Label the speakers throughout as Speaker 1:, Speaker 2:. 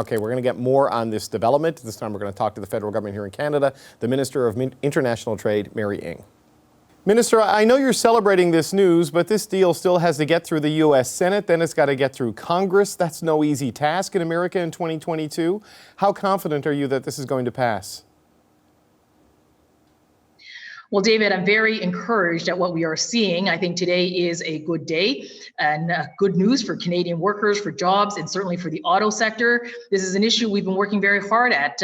Speaker 1: Okay, we're going to get more on this development. This time we're going to talk to the federal government here in Canada, the Minister of International Trade, Mary Ng. Minister, I know you're celebrating this news, but this deal still has to get through the U.S. Senate, then it's got to get through Congress. That's no easy task in America in 2022. How confident are you that this is going to pass?
Speaker 2: Well, David, I'm very encouraged at what we are seeing. I think today is a good day and good news for Canadian workers, for jobs, and certainly for the auto sector. This is an issue we've been working very hard at,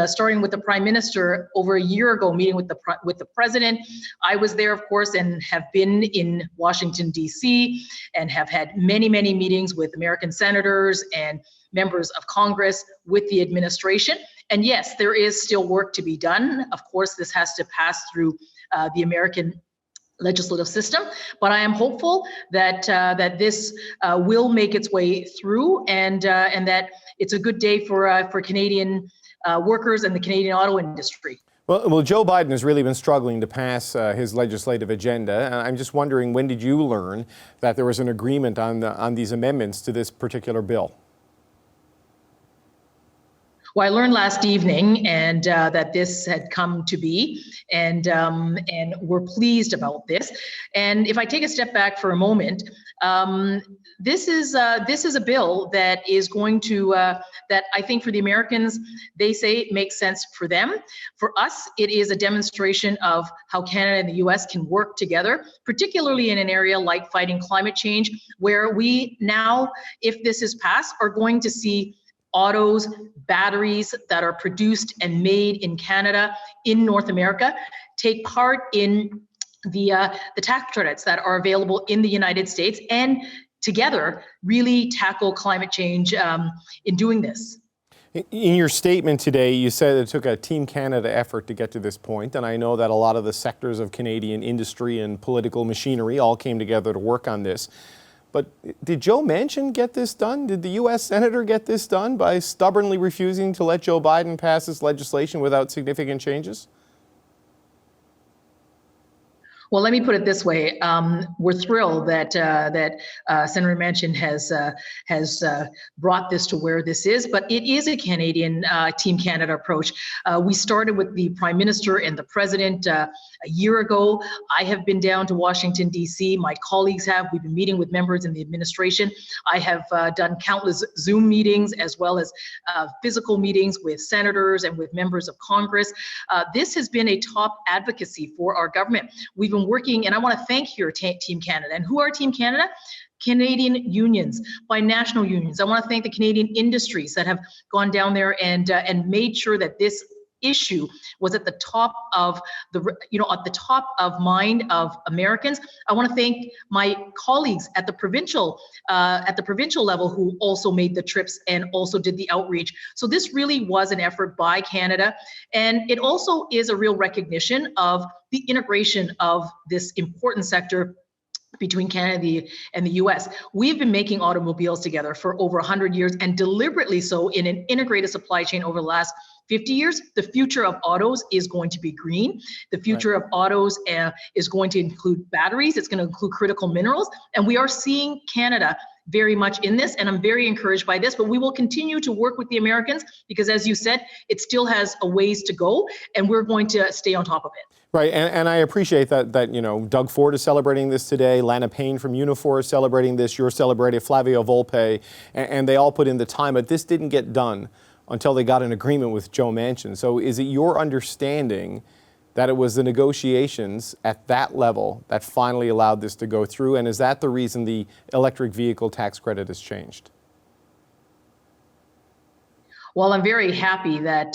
Speaker 2: starting with the Prime Minister over a year ago, meeting with the President. I was there, of course, and have been in Washington, D.C., and have had many, many meetings with American senators and members of Congress with the administration. And yes, there is still work to be done. Of course, this has to pass through the American legislative system, but I am hopeful that this will make its way through, and that it's a good day for Canadian workers and the Canadian auto industry.
Speaker 1: Well, Joe Biden has really been struggling to pass his legislative agenda. I'm just wondering, when did you learn that there was an agreement on these amendments to this particular bill?
Speaker 2: Well, I learned last evening, and that this had come to be, and we're pleased about this. And if I take a step back for a moment, this is a bill that is going to that I think for the Americans, they say it makes sense for them. For us, it is a demonstration of how Canada and the U.S. can work together, particularly in an area like fighting climate change, where we now, if this is passed, are going to see autos, batteries that are produced and made in Canada, in North America, take part in the tax credits that are available in the United States, and together really tackle climate change in doing this.
Speaker 1: In your statement today, you said it took a Team Canada effort to get to this point, and I know that a lot of the sectors of Canadian industry and political machinery all came together to work on this. But did Joe Manchin get this done? Did the U.S. Senator get this done by stubbornly refusing to let Joe Biden pass this legislation without significant changes?
Speaker 2: Well, let me put it this way: we're thrilled that Senator Manchin has brought this to where this is, but it is a Canadian Team Canada approach. We started with the Prime Minister and the President a year ago. I have been down to Washington, D.C. My colleagues have. We've been meeting with members in the administration. I have done countless Zoom meetings as well as physical meetings with senators and with members of Congress. This has been a top advocacy for our government. We've been working, and I want to thank here Team Canada. And who are Team Canada? Canadian unions, binational unions. I want to thank the Canadian industries that have gone down there and made sure that this issue was at the top of mind of Americans. I want to thank my colleagues at the provincial level who also made the trips and also did the outreach. So this really was an effort by Canada, and it also is a real recognition of the integration of this important sector between Canada and the U.S. We've been making automobiles together for over 100 years, and deliberately so in an integrated supply chain over the last 50 years. The future of autos is going to be green. The future of autos is going to include batteries. It's going to include critical minerals. And we are seeing Canada very much in this, and I'm very encouraged by this, but we will continue to work with the Americans because, as you said, it still has a ways to go, and we're going to stay on top of it.
Speaker 1: Right, and I appreciate that Doug Ford is celebrating this today, Lana Payne from Unifor is celebrating this, you're celebrating, Flavio Volpe, and they all put in the time, but this didn't get done until they got an agreement with Joe Manchin. So is it your understanding that it was the negotiations at that level that finally allowed this to go through, and is that the reason the electric vehicle tax credit has changed?
Speaker 2: Well, I'm very happy that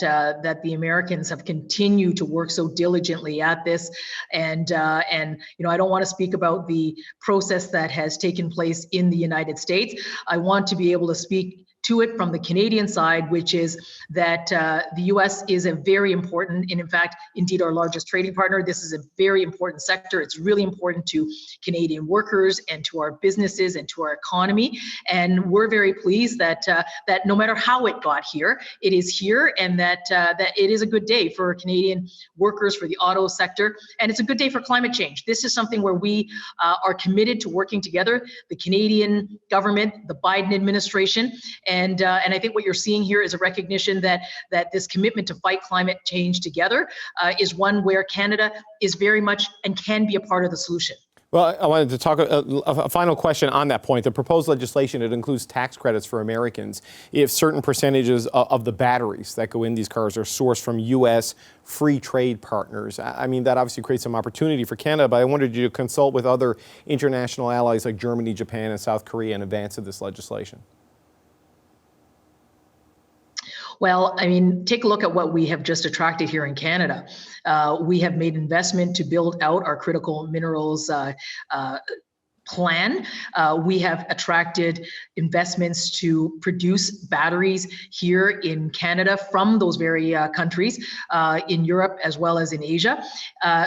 Speaker 2: the Americans have continued to work so diligently at this, and I don't want to speak about the process that has taken place in the United States. I want to be able to speak to it from the Canadian side, which is that the U.S. is a very important, and in fact, indeed our largest trading partner. This is a very important sector. It's really important to Canadian workers and to our businesses and to our economy. And we're very pleased that that no matter how it got here, it is here, and that it is a good day for Canadian workers, for the auto sector, and it's a good day for climate change. This is something where we are committed to working together, the Canadian government, the Biden administration, And I think what you're seeing here is a recognition that this commitment to fight climate change together is one where Canada is very much and can be a part of the solution.
Speaker 1: Well, I wanted to talk a final question on that point. The proposed legislation, it includes tax credits for Americans if certain percentages of the batteries that go in these cars are sourced from U.S. free trade partners. I mean, that obviously creates some opportunity for Canada, but I wanted you to consult with other international allies like Germany, Japan, and South Korea in advance of this legislation.
Speaker 2: Well, I mean, take a look at what we have just attracted here in Canada. We have made investment to build out our critical minerals plan. We have attracted investments to produce batteries here in Canada from those very countries, in Europe as well as in Asia.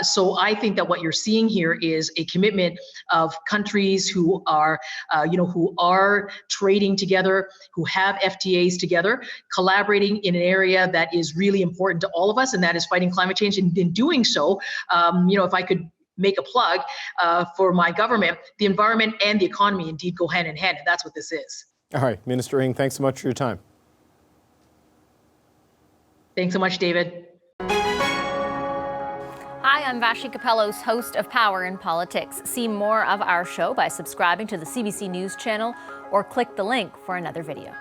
Speaker 2: So I think that what you're seeing here is a commitment of countries who are, who are trading together, who have FTAs together, collaborating in an area that is really important to all of us, and that is fighting climate change. And in doing so, if I could make a plug for my government, the environment and the economy indeed go hand in hand, and that's what this is.
Speaker 1: All right, Minister Ng, thanks so much for your time.
Speaker 2: Thanks so much, David.
Speaker 3: Hi, I'm Vashi Capellos, host of Power in Politics. See more of our show by subscribing to the CBC News channel or click the link for another video.